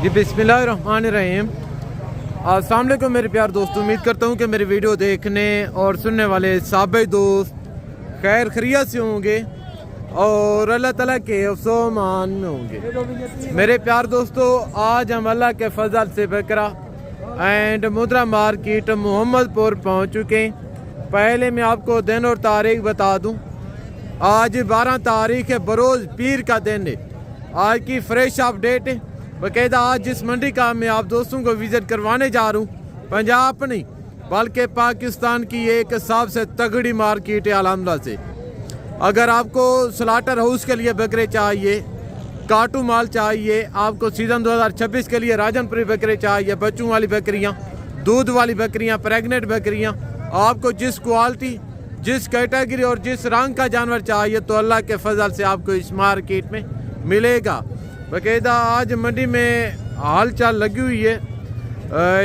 जी बिस्मिल्लाहिर्रहमानिर्रहीम। अस्सलाम वालेकुम मेरे प्यार दोस्तों, उम्मीद करता हूँ कि मेरी वीडियो देखने और सुनने वाले साबे दोस्त खैर खैरियत से होंगे और अल्लाह ताला के अफ़सोमान में होंगे। मेरे प्यार दोस्तों, आज हम अल्लाह के फजल से बकरा एंड मुद्रा मार्केट मोहम्मदपुर पहुँच चुके हैं। पहले मैं आपको दिन और तारीख बता दूँ। आज 12 तारीख है, बरोज़ पीर का दिन है। आज की फ्रेश अपडेट है बाकायदा। आज जिस मंडी का मैं आप दोस्तों को विज़िट करवाने जा रहा हूँ, पंजाब नहीं बल्कि पाकिस्तान की एक सबसे तगड़ी मार्केट है अलहमदुलिल्लाह से। अगर आपको स्लाटर हाउस के लिए बकरे चाहिए, काटू माल चाहिए, आपको सीज़न 2026 के लिए राजनपुरी बकरे चाहिए, बच्चों वाली बकरियाँ, दूध वाली बकरियाँ, प्रेगनेंट बकरियाँ, आपको जिस क्वालिटी, जिस कैटेगरी और जिस रंग का जानवर चाहिए तो अल्लाह के फजल से आपको इस मार्केट में मिलेगा। बाकायदा आज मंडी में हाल चाल लगी हुई है,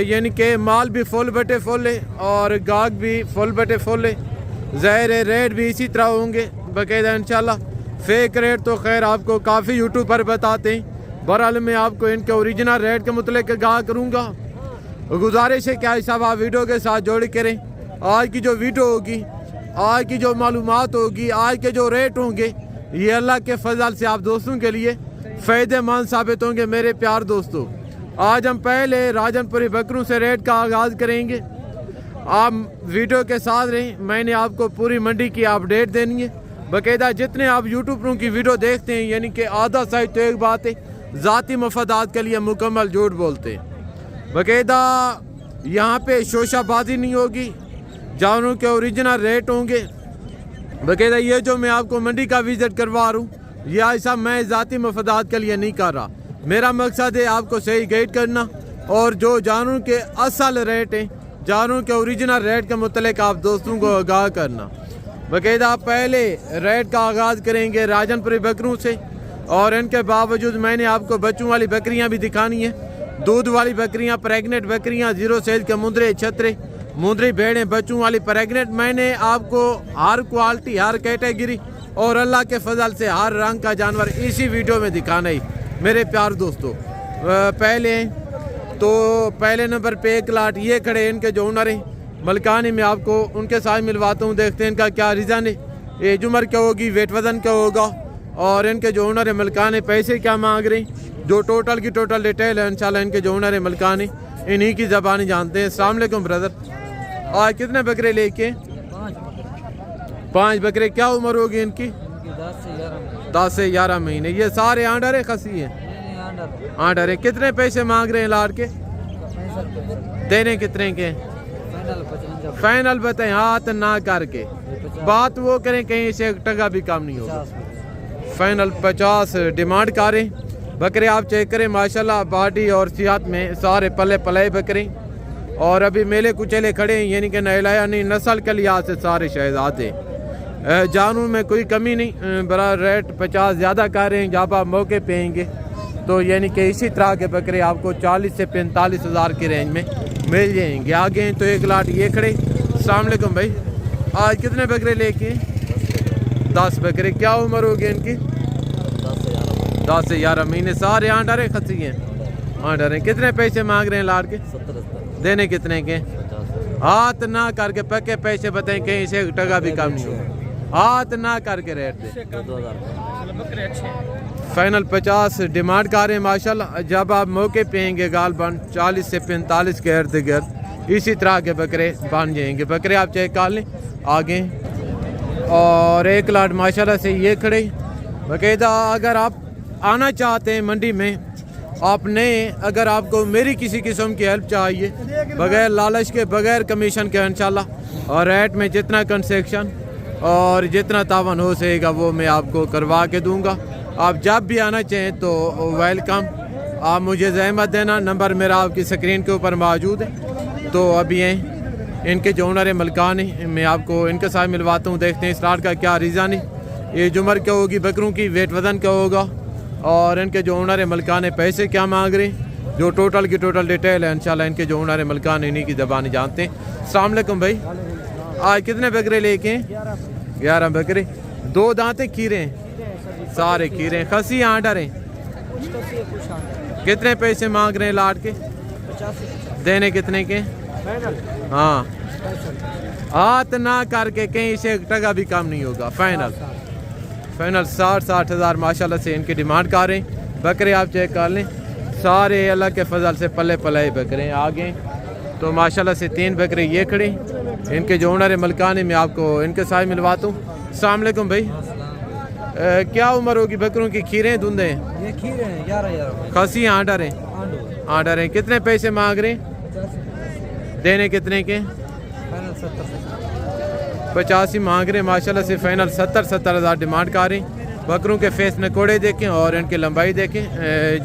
यानी कि माल भी फुल बटे फुल है और गाहक भी फुल बटे फुल है। ज़ाहिर है रेट भी इसी तरह होंगे बाकायदा इंशाल्लाह। फेक रेट तो खैर आपको काफ़ी यूट्यूब पर बताते हैं, बहरहाल मैं आपको इनके ओरिजिनल रेट के मुतल्लिक़ आगाह करूँगा। गुजारिश है कि आज साहब आप वीडियो के साथ जोड़ करें। आज की जो वीडियो होगी, आज की जो मालूमात होगी, आज के जो रेट होंगे, ये अल्लाह के फजल से आप दोस्तों के लिए फ़ायदेमंद साबित होंगे। मेरे प्यार दोस्तों, आज हम पहले राजनपुरी बकरों से रेट का आगाज़ करेंगे। आप वीडियो के साथ रहें, मैंने आपको पूरी मंडी की अपडेट देनी है बाकायदा। जितने आप यूट्यूबरों की वीडियो देखते हैं, यानी कि आधा सच तो एक बात है, ज़ाती मफादात के लिए मुकम्मल झूठ बोलते हैं बाकायदा। यहाँ पे शोशाबाजी नहीं होगी, जानवरों के ओरिजिनल रेट होंगे बाकायदा। ये जो मैं आपको मंडी का विज़िट करवा रहा हूँ, ये ऐसा मैं ज़ाती मफादात के लिए नहीं कर रहा। मेरा मकसद है आपको सही गाइड करना और जो जानवरों के असल रेट हैं, जानवरों के ओरिजिनल रेट के मुतल्लिक़ आप दोस्तों को आगाह करना बाकायदा। पहले रेट का आगाज़ करेंगे राजनपुरी बकरों से और इनके बावजूद मैंने आपको बच्चों वाली बकरियाँ भी दिखानी है, दूध वाली बकरियाँ, प्रेगनेंट बकरियाँ, 0 साइज के मुंदरे, छतरे, मुंदरी भेड़ें, बच्चों वाली प्रेगनेंट। मैंने आपको हर क्वालिटी, हर कैटेगरी और अल्लाह के फजल से हर रंग का जानवर इसी वीडियो में दिखाना ही मेरे प्यार दोस्तों। पहले नंबर पे एक लाट ये खड़े, इनके जो ओनर हैं मलकानी, में आपको उनके साथ मिलवाता हूँ, देखते हैं इनका क्या रीज़न है, एज उम्र क्या होगी, वेट वजन क्या होगा और इनके जो ओनर है मलकानी पैसे क्या मांग रहे हैं। जो टोटल की टोटल डिटेल है इंशाल्लाह इनके जो ओनर है मलकानी इन्हीं की ज़बानी जानते हैं। अस्सलाम वालेकुम ब्रदर, आज कितने बकरे लेके? 5 बकरे। क्या उम्र होगी इनकी? 10 से 11 महीने। ये सारे आंडर है, खसी है? आंडर है। कितने पैसे मांग रहे हैं लाड़ के? देने कितने के? फाइनल बताएं, हाथ ना करके बात वो करें, कहीं से 1 टका भी कम नहीं होगा। फाइनल 50 डिमांड करें। बकरे आप चेक करें माशाल्लाह, बॉडी और सेहत में सारे पले पले बकरे और अभी मेले कुचेले खड़े हैं, यानी कि नहलाया नहीं, नस्ल के लिहाज से सारे शहजादे। जानवर में कोई कमी नहीं। बड़ा रेट 50 ज़्यादा कर रहे हैं। जब आप मौके पे आएंगे तो यानी कि इसी तरह के बकरे आपको 40 से 45 हज़ार के रेंज में मिल जाएंगे। आगे हैं तो एक लाट ये खड़े। अस्सलाम वालेकुम भाई, आज कितने बकरे लेके? 10 बकरे। क्या उम्र होगी इनकी? 10 से 11 महीने। सारे आंडर है, खसी हैं? आंडर हैं। कितने पैसे मांग रहे हैं लाट के? देने कितने के? हाथ ना करके पक्के पैसे बताएं, कहीं से 1 टका भी कम नहीं होगा। हाथ ना करके रेट दे। फाइनल 50 डिमांड कर रहे हैं माशाल्लाह। जब आप मौके पे आएंगे गालबन 40 से 45 के इर्द गिर्द इसी तरह के बकरे बन जाएंगे। बकरे आप चेक कर लें आगे। और एक लाट माशाल्लाह से ये खड़े बाकायदा। अगर आप आना चाहते हैं मंडी में, आपने अगर आपको मेरी किसी किस्म की हेल्प चाहिए, बगैर लालच के, बगैर कमीशन के इंशाल्लाह, और रेट में जितना कंसेक्शन और जितना तावन हो सकेगा वो मैं आपको करवा के दूंगा। आप जब भी आना चाहें तो वेलकम। आप मुझे ज़हमत देना, नंबर मेरा आपकी स्क्रीन के ऊपर मौजूद है। तो अभी हैं इनके जो ओनर है मलकान है, मैं आपको इनके साथ मिलवाता हूँ, देखते हैं स्टार्ट का क्या रीज़न है, ये उम्र क्या होगी बकरों की, वेट वजन क्या होगा और इनके जो ओनर है मलकान पैसे क्या मांग रहे हैं। जो टोटल की टोटल डिटेल है इंशाल्लाह इनके जो ओनर है मलकान इन्हीं की ज़बानी जानते हैं। अस्सलाम वालेकुम भाई, आज कितने बकरे लेके? 11 बकरे। 2 दांते खीरे हैं? सारे खीरे हैं। खसी आंडर हैं? कितने पैसे मांग रहे हैं लाट के? 85। देने कितने के? हाँ, हाथ ना करके कहीं से 1 टका भी कम नहीं होगा। फाइनल 60 हज़ार माशाल्लाह से इनकी डिमांड कर रहे हैं। बकरे आप चेक कर लें, सारे अल्लाह के फजल से पल्ले पल्ले बकरे आगे। तो माशाल्लाह से 3 बकरे ये खड़े, इनके जो ओनर है मलकाने में आपको इनके साथ मिलवाता हूँ। अस्सलाम वालेकुम भाई, क्या उम्र होगी बकरों की? खीरे धुंधे हैं? ये खीरे हैं 11,000। खसी आर्डर है? आर्डर है। कितने पैसे मांग रहे हैं? देने कितने के? 85 मांग रहे माशाल्लाह से। फाइनल 70 हज़ार डिमांड कर रहे हैं। बकरों के फेस नकोड़े देखें और इनकी लंबाई देखें,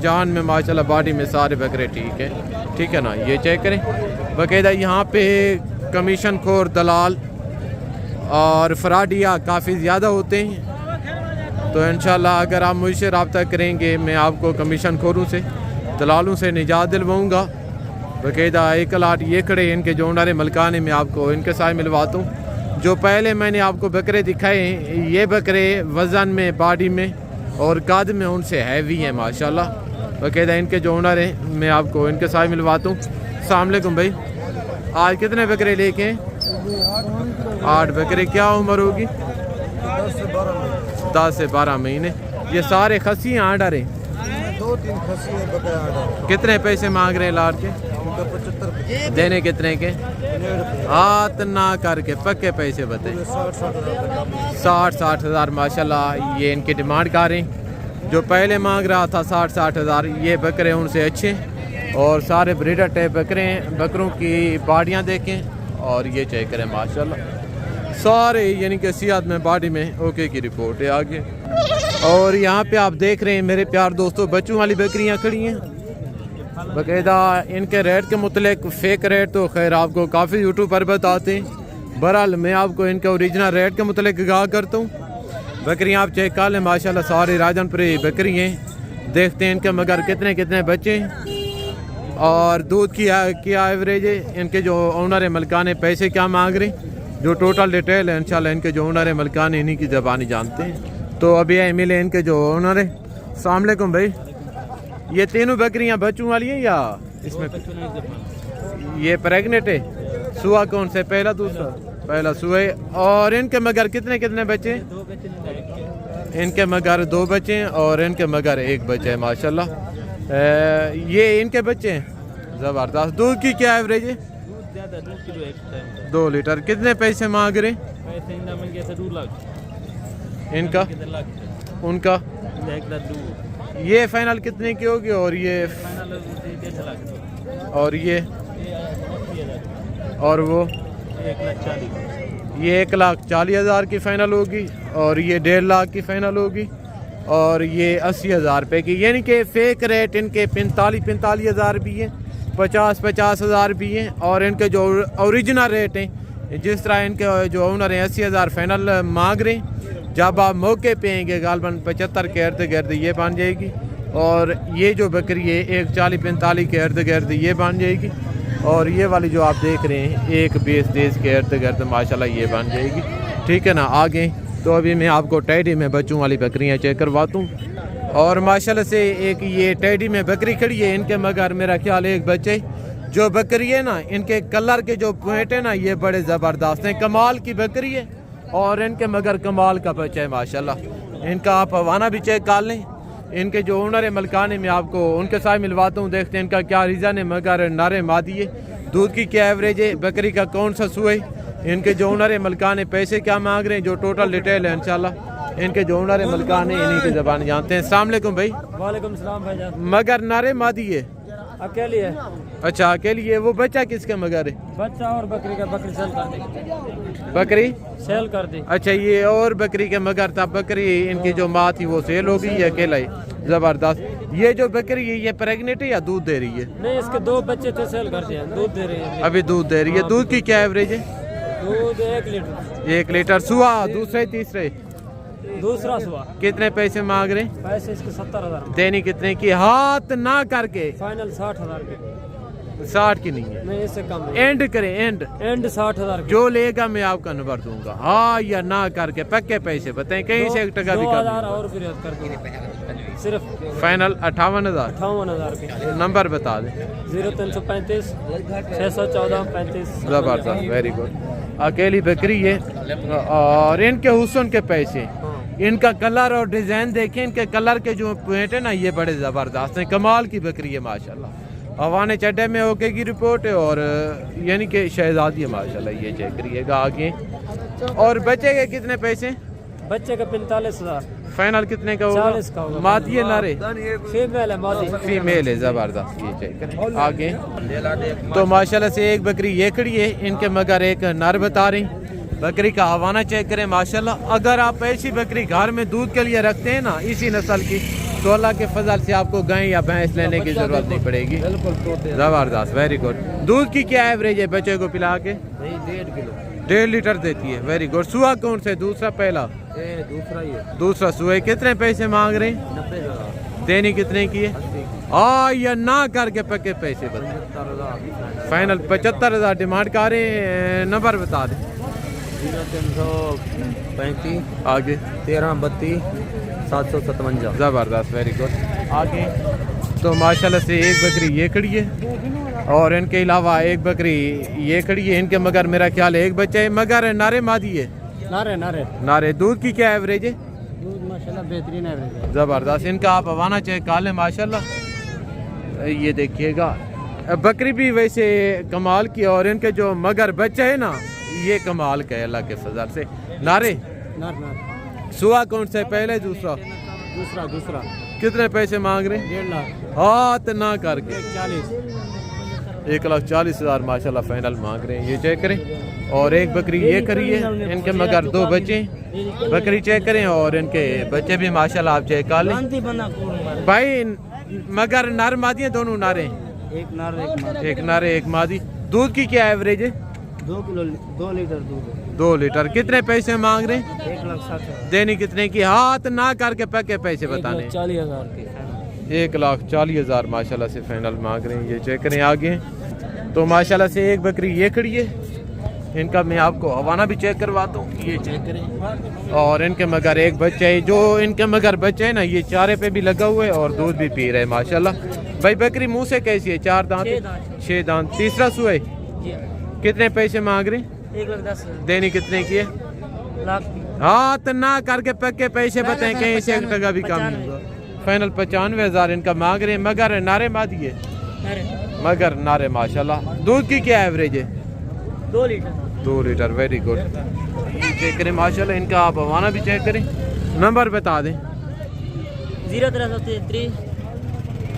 जान में माशाल्लाह बॉडी में सारे बकरे ठीक है ना। ये चेक करें बाकायदा। यहाँ पे कमीशन खोर दलाल और फ्रॉडिया काफ़ी ज़्यादा होते हैं, तो इंशाल्लाह अगर आप मुझसे रब्ता करेंगे मैं आपको कमीशन खोरों से दलालों से निजात दिलवाऊँगा। बाकायदा एक लाट ये खड़े इनके जो ओनर मलकाने में आपको इनके साथ मिलवाता हूँ। जो पहले मैंने आपको बकरे दिखाए हैं, ये बकरे वज़न में, बॉडी में और कद में उनसे हैवी हैं माशाल्लाह। बाकायदा इनके जो ओनर हैं मैं आपको इनके साथ मिलवाता हूँ। अस्सलाम वालेकुम भाई, आज कितने बकरे लेके हैं? 8 बकरे। क्या उम्र होगी? 10 से 12 महीने। ये सारे खसी आर्डर हैं? 2-3 खसी है बकरे आर्डर। कितने पैसे मांग रहे हैं लाट के? 75। देने कितने के? हाथ ना करके पक्के पैसे बताएं। 60 हज़ार माशाल्लाह ये इनकी डिमांड कर रहे हैं। जो पहले मांग रहा था 60 हज़ार, ये बकरे उनसे अच्छे और सारे ब्रीडर टाइप बकरे हैं। बकरों की बाडियाँ देखें और ये चेक करें माशाल्लाह सारे यानी कि सेहत में, बॉडी में ओके की रिपोर्ट है आगे। और यहाँ पे आप देख रहे हैं मेरे प्यार दोस्तों, बच्चों वाली बकरियाँ खड़ी हैं। बाकायदा इनके रेट के मुतलिक फेक रेट तो खैर आपको काफ़ी यूट्यूब पर बताते हैं। बहरहाल मैं आपको इनके ओरिजिनल रेट के मुतलिक आगाह करता हूँ। बकरियाँ आप चेक कर लें माशाल्लाह सारी राजनपुरी बकरी हैं। देखते हैं इनके मगर कितने कितने बच्चे हैं और दूध की क्या एवरेज है। इनके जो ओनर है मलकाने पैसे क्या मांग रहे हैं, जो टोटल डिटेल है इंशाल्लाह इनके जो ओनर है मलकाने इन्हीं की ज़बानी जानते हैं। तो अभी मिले इनके जो ओनर है। अस्सलाम वालेकुम भाई, ये तीनों बकरियां बच्चों वाली हैं या इसमें ये प्रेग्नेंट है? सुआ कौन से, पहला दूसरा? पहला सुआ है। और इनके मगर कितने कितने बच्चे? इनके मगर 2 बच्चे हैं और इनके मगर 1 बच्चा है माशाल्लाह। ये इनके बच्चे हैं ज़बरदस्त। दूध की क्या एवरेज है? 2 लीटर। कितने पैसे मांग रहे? इनका उनका ये फाइनल कितने की होगी? और ये और वो 1,40,000। ये 1,40,000 की फ़ाइनल होगी और ये 1.5 लाख की फ़ाइनल होगी और ये 80,000 रुपये की। यानी कि फ़ेक रेट इनके 45 हज़ार भी हैं, 50 हज़ार भी हैं और इनके जो ओरिजिनल रेट हैं जिस तरह इनके जो ओनर हैं 80,000 फ़ाइनल मांग रहे हैं। जब आप मौके पे आएंगे गालबन 75 के इर्द गिर्द ये बन जाएगी और ये जो बकरी है 1,40-45 के इर्द गिर्द ये बन जाएगी और ये वाली जो आप देख रहे हैं 1,20 के इर्द गिर्द माशाल्लाह ये बन जाएगी। ठीक है ना। आगे तो अभी मैं आपको टैडी में बच्चों वाली बकरियां चेक करवाता हूँ और माशाल्लाह से एक ये टैडी में बकरी खड़ी है। इनके मगर मेरा ख्याल है 1 बच्चे। जो बकरी है ना, इनके कलर के जो पॉइंट है ना ये बड़े ज़बरदस्त हैं, कमाल की बकरी है और इनके मगर कमाल का बच्चा है माशाल्लाह। इनका आप हवाना भी चेक कर लें। इनके जो ओनर है मलकाने में आपको उनके साथ मिलवाता हूँ। देखते हैं इनका क्या रीज़न है, मगर नारे मादी है। दूध की क्या एवरेज है, बकरी का कौन सा सुआ है, इनके जो ओनर है मलकाने पैसे क्या मांग रहे हैं, जो टोटल डिटेल है इंशाल्लाह इनके जो ओनर है मलकाने इन्हीं की ज़बान जानते हैं। अस्सलाम वालेकुम भाई। वालेकुम सलाम भाईजान। मगर नारे मादी है? अकेली है। अच्छा अकेली है। वो बच्चा किसका मगर है? बच्चा और बकरी का, बकरी सेल कर दी। बकरी सेल कर दी। अच्छा ये और बकरी के मगर था। बकरी इनकी जो माँ थी वो सेल हो गई, अकेला ही। ज़बरदस्त। ये जो बकरी है ये प्रेग्नेंट है या दूध दे रही है? नहीं, इसके 2 बच्चे थे, सेल कर दिया, दूध दे रही है अभी दूध दे रही है। दूध की क्या एवरेज है? दूध 1 लीटर। 1 लीटर। सुआ दूसरे तीसरे? दूसरा सुआ। कितने पैसे मांग रहे? पैसे इसके 70,000। देनी कितने की? हाथ ना करके फाइनल 60,000 के। 60 की नहीं है, नहीं इससे कम। एंड करें, एंड 60,000 जो लेगा मैं आपका नंबर दूंगा। हाँ या ना करके पक्के पैसे बताएं, कहीं से 1 टका भी कम। 2,000 और फिर कर दूंगा। सिर्फ फाइनल 58,000। 58,000 के। नंबर बता दें। 0335 614 35। ज़बरदस्त, वेरी गुड। अकेली बकरी है और इनके हुस्न के पैसे, इनका कलर और डिज़ाइन देखें, इनके कलर के जो पॉइंट है ना ये बड़े ज़बरदस्त हैं, कमाल की बकरी है माशाल्लाह। अवाने चड्डे में ओके की रिपोर्ट है और यानी कि शहजादी है माशाल्लाह, ये चेक करिएगा आगे। और बच्चे के कितने पैसे? बच्चे का 45,000। फाइनल कितने का होगा? 40 का होगा। मादी है नारे? फीमेल है मादी। फीमेल है, ज़बरदस्त, ये चेक करें आगे। तो माशाल्लाह से एक बकरी ये खड़ी है, इनके मगर एक नर बता रही। बकरी का हवाना चेक करें माशाल्लाह। अगर आप ऐसी बकरी घर में दूध के लिए रखते हैं ना इसी नस्ल की, तो अल्लाह के फजल से आपको गाय या भैंस लेने की जरूरत नहीं पड़ेगी। ज़बरदस्त, वेरी गुड। दूध की क्या एवरेज है बच्चे को पिला के? 1.5 किलो। 1.5 लीटर देती है, वेरी गुड। सुहा कौन से? दूसरा पहला? दूसरा ही है। दूसरा सुहा। कितने पैसे मांग रहे हैं? 90,000। देनी कितने की है? या ना करके पक्के पैसे बता। फाइनल 75,000 डिमांड कर रहे हैं। नंबर बता दें। 0335 आगे 1332 757। ज़बरदस्त, वेरी गुड आगे। तो माशाल्लाह से एक बकरी ये खड़ी है और इनके अलावा एक बकरी ये खड़ी है। इनके मगर मेरा ख्याल है एक बच्चा है, मगर नारे मादी है। नारे नारे नारे। दूध की क्या एवरेज है? दूध माशाल्लाह बेहतरीन है। ज़बरदस्त। इनका आप हवाना चेक कर लें माशाल्लाह, ये देखिएगा। बकरी भी वैसे कमाल की और इनके जो मगर बच्चा है ना ये कमाल का है अल्लाह के फजल से। नारे? नार नार। सुहा कौन सा है? पहले दूसरा? दूसरा। दूसरा। कितने पैसे मांग रहे हैं? 1.5 लाख। हाथ ना करके 40। 1,40,000 माशाल्लाह फाइनल मांग रहे हैं, ये चेक करें। और एक बकरी ये करी है, इनके मगर 2 बच्चे। बकरी चेक करें और इनके बच्चे भी माशाल्लाह आप चेक कर लें। भाई मगर नर मादी है दोनों? नारे? एक नार एक मादी। एक नारे एक मादी। दूध की क्या एवरेज है? 2 किलो 2 लीटर दूध। 2 लीटर। कितने पैसे मांग रहे हैं? 1,60,000। देनी कितने की? हाथ ना करके पक्के पैसे बताने। 1,40,000 के। 1,40,000 माशाल्लाह से फाइनल मांग रहे हैं, ये चेक करें आगे। तो माशाल्लाह से एक बकरी ये खड़ी है, इनका मैं आपको हवाना भी चेक करवाता हूँ, ये चेक करें। और इनके मगर एक बच्चा है, जो इनके मगर बच्चे है ना ये चारे पे भी लगा हुआ है और दूध भी पी रहे हैं माशाल्लाह। भाई बकरी मुंह से कैसी है? 4 दांत? 6 दांत। तीसरा सुआ है। कितने पैसे मांग रहे हैं? 1,10,000। देनी कितने की है? लाख। हाथ ना करके पक्के पैसे बताएं, कहीं से 1 टका भी कम नहीं होगा। फाइनल 95,000 इनका मांग रहे हैं। मगर नारे मादी है? मगर नारे माशाल्लाह। दूध की क्या एवरेज है? 2 लीटर। 2 litre, very good. ये चेक करें माशाल्लाह, इनका आप हवाना भी चेक करें। नंबर बता दें। 0333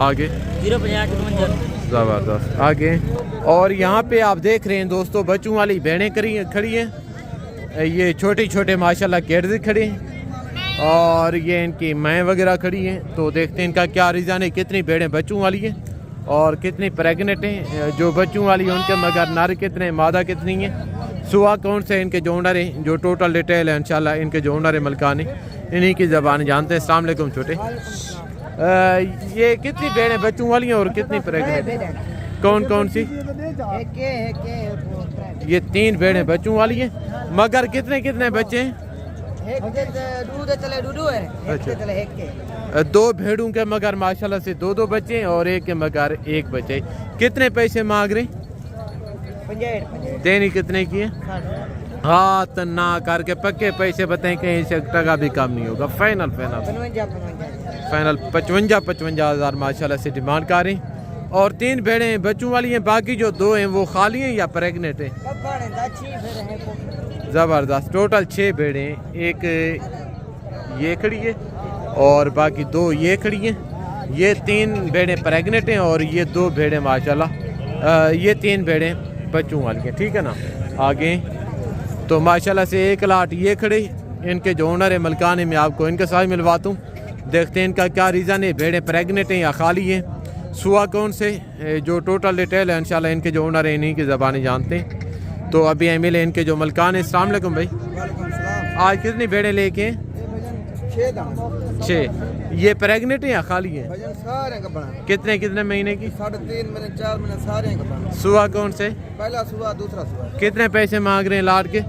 आगे 050 ज़बरदस्त आगे। और यहाँ पे आप देख रहे हैं दोस्तों बच्चों वाली भेड़ें खड़ी हैं। ये छोटे छोटे माशाल्लाह किड्स खड़े हैं और ये इनकी मैं वगैरह खड़ी हैं। तो देखते हैं इनका क्या रीज़न है, कितनी भेड़ें बच्चों वाली हैं और कितनी प्रेगनेंट हैं। जो बच्चों वाली हैं उनके मगर नर कितने, मादा कितनी है, सुहा कौन से इनके जो ओनर हैं, जो टोटल डिटेल है इंशाल्लाह इनके जो ओनर है मलकानी इन्हीं की ज़बान जानते हैं। अस्सलाम वालेकुम छोटे। ये कितनी भेड़ें बच्चों वाली हैं और कितनी प्रेगनेंट? कौन कौन सी? ये 3 भेड़ें बच्चों वाली हैं। मगर कितने कितने बच्चे हैं? अच्छा। 2 भेड़ों के मगर माशाल्लाह से 2 बच्चे हैं और एक के मगर 1 बच्चे। कितने पैसे मांग रहे? देनी कितने की है? हाथ ना करके पक्के पैसे बताएं, कहीं से 1 टका भी कम नहीं होगा। फाइनल 55,000 माशाल्लाह से डिमांड कर रहे हैं। और 3 भेड़ें बच्चों वाली हैं, बाकी जो 2 हैं वो खाली हैं या प्रेगनेंट हैं? ज़बरदस्त। टोटल 6 भेड़ें, एक ये खड़ी है और बाकी 2 ये खड़ी हैं। ये 3 भेड़ें प्रेगनेंट हैं और ये 2 भेड़ें माशाल्लाह ये 3 भेड़ें बच्चों वाली हैं, ठीक है ना। आगे तो माशाल्लाह से 1 लाट ये खड़े, इनके जो ओनर है मलकाने में आपको इनके साथ मिलवाता हूँ। देखते हैं इनका क्या रीज़न है, भेड़ें प्रेगनेंट हैं या खाली हैं, सुहा कौन से, जो टोटल डिटेल है इंशाल्लाह इनके जो ओनर है इन्हीं की ज़बानी जानते हैं। तो अभी हम मिले इनके जो मलकान है। अस्सलाम वालेकुम भाई। आज कितनी भेड़ें लेके हैं? 6। ये प्रेगनेंट है या खाली है? कितने कितने महीने की? 3.5 महीने 4 महीने सारे हैं। सुहा कौन से? पहला सुबह दूसरा सुबह। कितने पैसे मांग रहे हैं लाट के?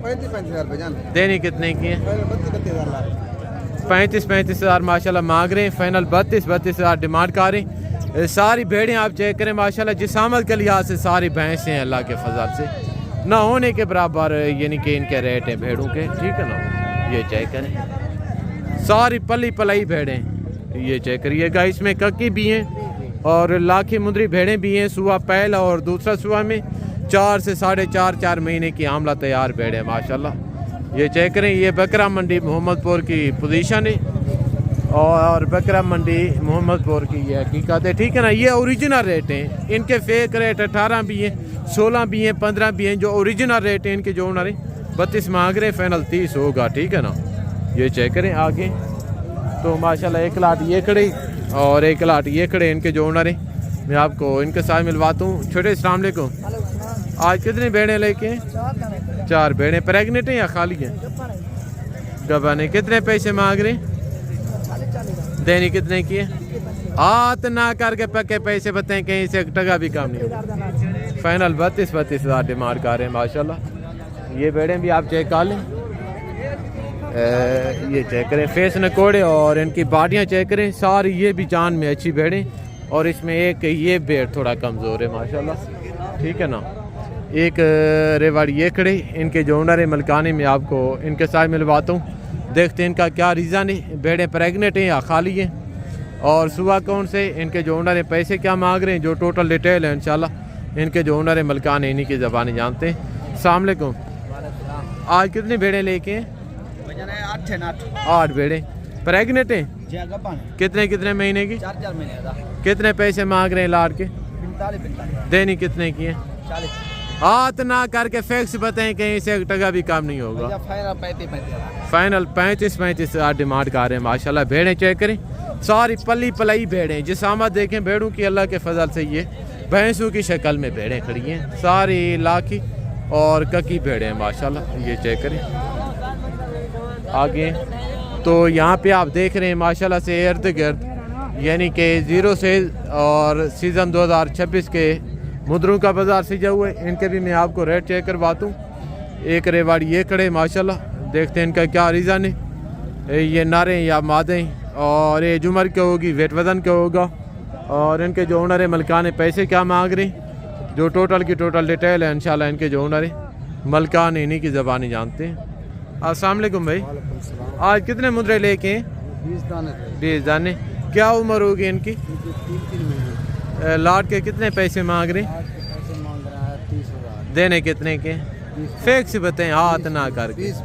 35,000 रुपये जान। देनी कितने की है? 32,000 लाख। 35 हज़ार माशाल्लाह मांग रहे हैं। फाइनल 32 हज़ार डिमांड कर रहे हैं। सारी भेड़ें आप चेक करें माशाल्लाह, जिसामत के लिहाज से सारी भैंसें हैं अल्लाह के फजल से, ना होने के बराबर यानी कि इनके रेट हैं भेड़ों के, ठीक है ना। ये चेक करें सारी पली पलाई भेड़ें, ये चेक करिएगा। इसमें कक्की भी हैं और लाखी मुंदरी भेड़ें भी हैं। सुबह पहला और दूसरा सुबह में 4 से 4.5 महीने की आमला तैयार भेड़ें माशाल्लाह। ये चेक करें, ये बकरा मंडी मोहम्मदपुर की पोजीशन है और बकरा मंडी मोहम्मदपुर की ये हकीकत है, ठीक है ना। ये ओरिजिनल रेट हैं, इनके फेक रेट 18 भी हैं, 16 भी हैं, 15 भी हैं। जो ओरिजिनल रेट हैं इनके जो ओनर 32 मांग रहे, फाइनल 30 होगा, ठीक है ना। ये चेक करें आगे तो माशाल्लाह 1 लाट ये खड़े और 1 लाट ये खड़े इनके जो ओनर हैं। मैं आपको इनके साथ मिलवाता हूँ। छोटे अस्सलाम वालेकुम, आज कितनी भेड़ें लेके हैं? 4 भेड़ें। प्रेगनेंट हैं या खाली हैं? गबाने। कितने पैसे मांग रहे? देनी कितने की है? हाथ ना करके पक्के पैसे बताएं, कहीं से 1 टका भी कम नहीं। फाइनल 32 हज़ार डिमांड कर रहे हैं माशाल्लाह। ये भेड़ें भी आप चेक कर लें, ये चेक करें फेस नकोड़े और इनकी बाडियाँ चेक करें सारी। ये भी जान में अच्छी भेड़ें और इसमें एक ये भेड़ थोड़ा कमज़ोर है माशाल्लाह, ठीक है ना। एक रेवाड़ी ये खड़े, इनके जो ओनर है मलकानी में आपको इनके साथ मिलवाता हूँ। देखते हैं इनका क्या रीज़न है, भेड़ें प्रेगनेंट हैं या खाली हैं और सुबह कौन से इनके जो ओनर है पैसे क्या मांग रहे हैं, जो टोटल डिटेल है इंशाल्लाह इनके जो ओनर है मलकान है इन्हीं की ज़बानी जानते हैं। अस्सलाम वालेकुम, आज कितनी भेड़ें लेके हैं? 8 भेड़ें। प्रेगनेंट हैं? कितने महीने की? 4 महीने का। कितने पैसे मांग रहे हैं लाड़ के? 45। देनी कितने की है? 40। हाथ ना करके फिक्स बताएं, कहीं से 1 टका भी कम नहीं होगा। फाइनल 35 हज़ार डिमांड कर रहे हैं माशाल्लाह। भेड़ें चेक करें सारी पली पलाई भेड़ें, जिसामत देखें भेड़ों की अल्लाह के फजल से ये भैंसों की शक्ल में भेड़ें खड़ी हैं, सारी लाखी और ककी भेड़ें माशाल्लाह। ये चेक करें आगे तो यहाँ पे आप देख रहे हैं माशाल्लाह से इर्द गिर्द यानी कि 0 से और सीज़न 2026 के मुद्रों का बाज़ार सजा हुआ है। इनके भी मैं आपको रेट चेक करवाता हूँ। एक रेवाड़ी ये खड़े माशाल्लाह, देखते हैं इनका क्या रीज़न है। ये नारे या मादे और ये जुमर क्या होगी, वेट वज़न क्या होगा और इनके जो ओनर है मलकान पैसे क्या मांग रहे हैं, जो टोटल की टोटल डिटेल है इंशाल्लाह इनके जो ओनर है मलकान इन्हीं की ज़बानी जानते हैं। अस्सलाम वालेकुम भाई, आज कितने मुद्रे लेके हैं? 20 दाने। क्या उम्र होगी इनकी? 3 लाट के कितने पैसे मांग रहे हैं? 30,000। देने कितने के? फेक से बताएं, हाथ ना करके। 20।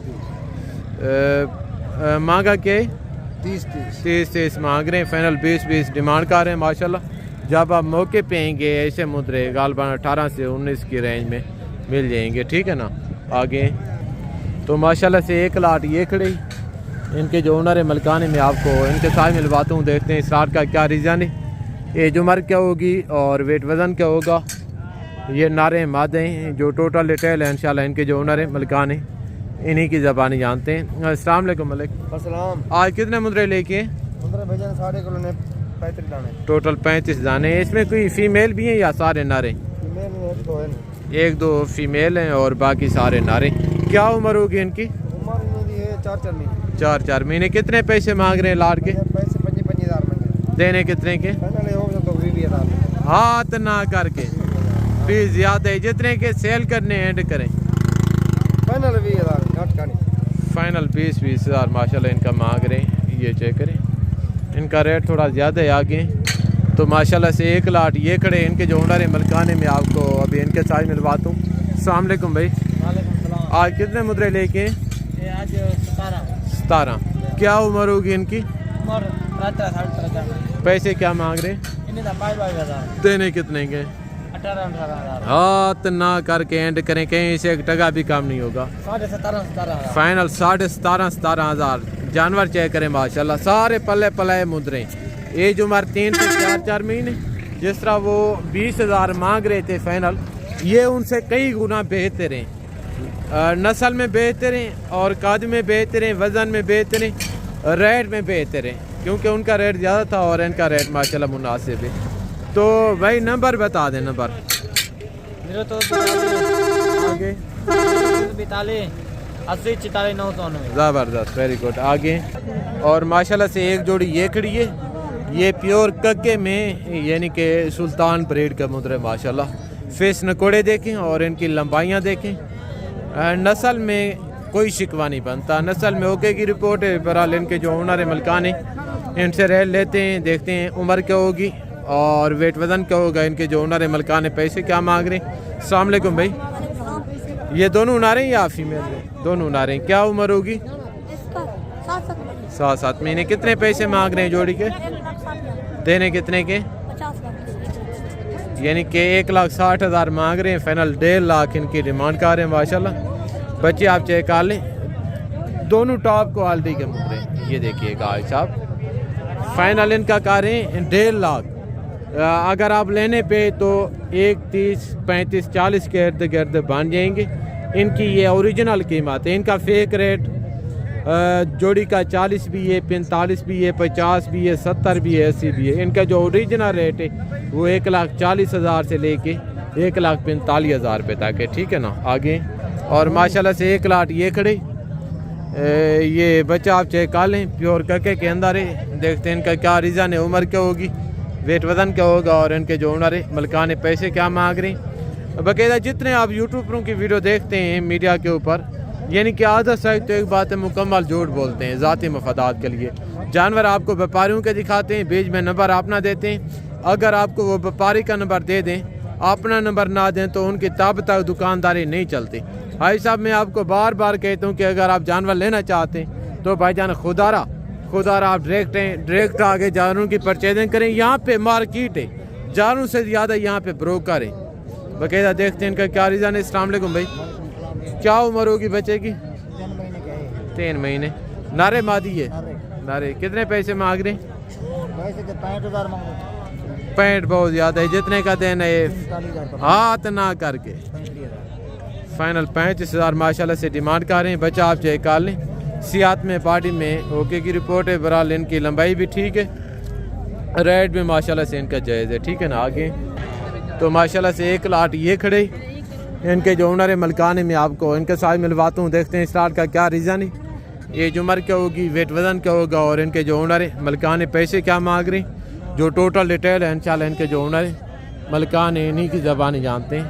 मांगा क्या है? 30 मांग रहे हैं। फाइनल 20 डिमांड कर रहे हैं माशाल्लाह। जब आप मौके पे आएंगे ऐसे मुद्रे गालबान 18 से 19 की रेंज में मिल जाएंगे, ठीक है ना। आगे तो माशाल्लाह से 1 लाट ये खड़े, इनके जो ओनर है मलकानी में आपको इनके साथ मिलवाता हूँ। देखते हैं इस लाट का क्या रीज़न है, एज उम्र क्या होगी और वेट वज़न क्या होगा। ये नारे मादे हैं, जो टोटल डिटेल है इंशाल्लाह इनके जो ओनर है मलकान है इन्हीं की ज़बानी जानते हैं। अस्सलाम वालेकुम मलिक, आज कितने मुद्रे लेके हैं? 35 दाने। टोटल 35 दाने। इसमें कोई फ़ीमेल भी हैं या सारे नारे? 1-2 फीमेल हैं और बाकी सारे नारे। क्या उम्र होगी इनकी? उम्र है 4 महीने। 4 महीने। कितने पैसे मांग रहे हैं लाड़ के? पैसे 25,000 देने कितने के? हाथ ना करके प्लीज ज़्यादा है, जितने के सेल करने एंड करें। फाइनल 20,000। फाइनल 20 हज़ार माशाल्लाह इनका मांग रहे हैं। ये चेक करें इनका रेट थोड़ा ज़्यादा है आगे तो माशाल्लाह से 1 लाट ये खड़े, इनके जो ओनर है मलकाने में आपको अभी इनके साथ मिलवाता हूँ। अस्सलाम वालेकुम भाई, आज कितने मुद्रे लेके हैं? आज 17। क्या उम्र होगी इनकी? उम्र 17 पैसे क्या मांग रहे हैं? देने कितने के? 18,000। हाथ ना करके एंड करें, कहीं से 1 टका भी कम नहीं होगा। 17,500। फाइनल 17,500। जानवर चेक करें माशाल्लाह सारे पल्ले पलाए मुद्रे, एज उम्र 3 से 4 महीने। जिस तरह वो 20,000 मांग रहे थे फाइनल, ये उनसे कई गुना बेहतर हैं, नस्ल में बेहतर हैं और कद में बेहतर हैं, वज़न में बेहतर हैं, रेट में बेहतर हैं, क्योंकि उनका रेट ज़्यादा था और इनका रेट माशाल्लाह मुनासिब है। तो भाई नंबर बता दें। नंबर 42 आगे 42 80 44 999। ज़बरदस्त, वेरी गुड। आगे और माशाल्लाह से एक जोड़ी ये खड़ी है, ये प्योर कक्के में यानी कि सुल्तान ब्रीड का मुद्रा है माशाल्लाह। फेस नकोड़े देखें और इनकी लंबाइयाँ देखें, नस्ल में कोई शिकवा नहीं बनता, नस्ल में ओके की रिपोर्ट है। बहरहाल इनके जो ओनर है मलकान है, इनसे रह लेते हैं, देखते हैं उम्र क्या होगी और वेट वज़न क्या होगा। इनके जो ओनर है मलकान है पैसे क्या मांग रहे हैं। अस्सलाम वालेकुम भाई, ये दोनों उना रहे हैं या फीमेल है? दोनों उना रहे हैं। क्या उम्र होगी? 7 महीने। कितने पैसे मांग रहे हैं जोड़ी के? देने कितने के? 50 लाख, यानी कि 1,60,000 मांग रहे हैं, फाइनल 1.5 लाख इनकी डिमांड कर रहे हैं माशाल्लाह। बच्चे आप चेक कर लें, दोनों टॉप क्वालिटी के मुद्रे हैं। ये देखिएगा भाई साहब, फाइनल इनका कर रहे हैं 1.5 लाख। अगर आप लेने पे तो 1,30, 35, 40 के इर्द गिर्द बन जाएंगे। इनकी ये ओरिजिनल कीमत है। इनका फेक रेट जोड़ी का 40 भी है, 45 भी है, 50 भी है, 70 भी है, 80 भी है। इनका जो ओरिजिनल रेट है वो 1,40,000 से लेके 1,45,000 रुपये तक है, ठीक है ना। आगे और माशाल्लाह से 1 लाख ये खड़े, ये बच्चा आप चेक कर लें, प्योर कके के अंदर है। देखते हैं इनका क्या रीज़न है, उम्र क्या होगी, वेट वज़न क्या होगा और इनके जो ओनर है मलकान पैसे क्या मांग रहे हैं। बाकायदा जितने आप यूट्यूबरों की वीडियो देखते हैं मीडिया के ऊपर, यानी कि आधा साइड तो एक बात है मुकम्मल झूठ बोलते हैं ज़ाती मफादात के लिए। जानवर आपको व्यापारियों के दिखाते हैं, बीच में नंबर अपना देते हैं। अगर आपको वो व्यापारी का नंबर दे दें, अपना नंबर ना दें तो उनकी तब तक दुकानदारी नहीं चलती। भाई साहब मैं आपको बार बार कहता हूँ कि अगर आप जानवर लेना चाहते हैं तो भाईजान खुदारा आप डायरेक्ट आगे जानवरों की परचेजिंग करें। यहाँ पे मार्केट है, जानवरों से ज़्यादा यहाँ पे ब्रोकर है। बाकायदा देखते हैं इनका क्या रीज़न है। अस्सलाम वालेकुम भाई, क्या उम्र होगी बच्चे की? 3 महीने। नारे मादी है? नारे। कितने पैसे मांग रहे हैं? 65 बहुत ज़्यादा है, जितने का देना है हाथ ना करके फाइनल 35,000 माशाल्लाह से डिमांड कर रहे हैं। बच्चा आप चेक कर लें, सियात में बॉडी में ओके की रिपोर्ट है। बहरहाल इनकी लंबाई भी ठीक है, रेट भी माशाल्लाह से इनका जायज़ है, ठीक है ना। आगे तो माशाल्लाह से 1 लाख ये खड़े, इनके जो ओनर है मलकान है, मैं आपको इनके साथ मिलवाता हूँ। देखते हैं स्टार्ट का क्या रीज़न है, एज उम्र क्या होगी, वेट वज़न क्या होगा और इनके जो ओनर है मलकान है पैसे क्या मांग रहे हैं। जो टोटल डिटेल है इंशाल्लाह इनके जो ओनर है मलकान है इन्हीं की ज़बान जानते हैं।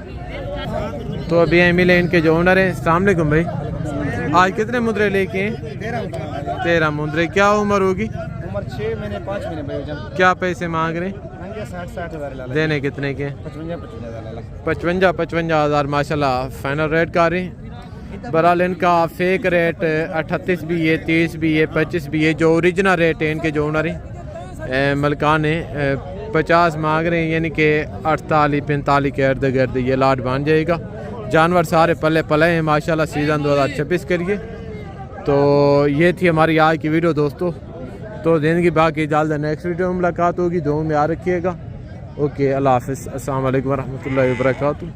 तो अभी यहीं मिले इनके जो ओनर हैं। अस्सलाम वालेकुम भाई, आज कितने मुद्रे लेके हैं? 13 मुद्रे। क्या उम्र होगी? उम्र 6 महीने 5 महीने भाई। क्या पैसे मांग रहे हैं? 60,000 देने कितने के? 55,000 माशाल्लाह फाइनल रेट का रहे हैं। बहरहाल इनका फेक रेट 38 भी है, 30 भी है, 25 भी है। जो ओरिजिनल रेट है इनके जो ओनर है मलकान है 50 मांग रहे हैं, यानी कि 48-45 के इर्द गिर्द ये लाट बन जाएगा। जानवर सारे पले हैं माशाल्लाह सीज़न 2026 के लिए। तो ये थी हमारी आज की वीडियो दोस्तों। तो ज़िंदगी बाकी जल्द नेक्स्ट वीडियो में मुलाकात होगी, दुआ में याद रखिएगा। ओके, अल्लाह हाफ़िज़, अस्सलाम वालेकुम रहमतुल्लाहि व बरकातुहू।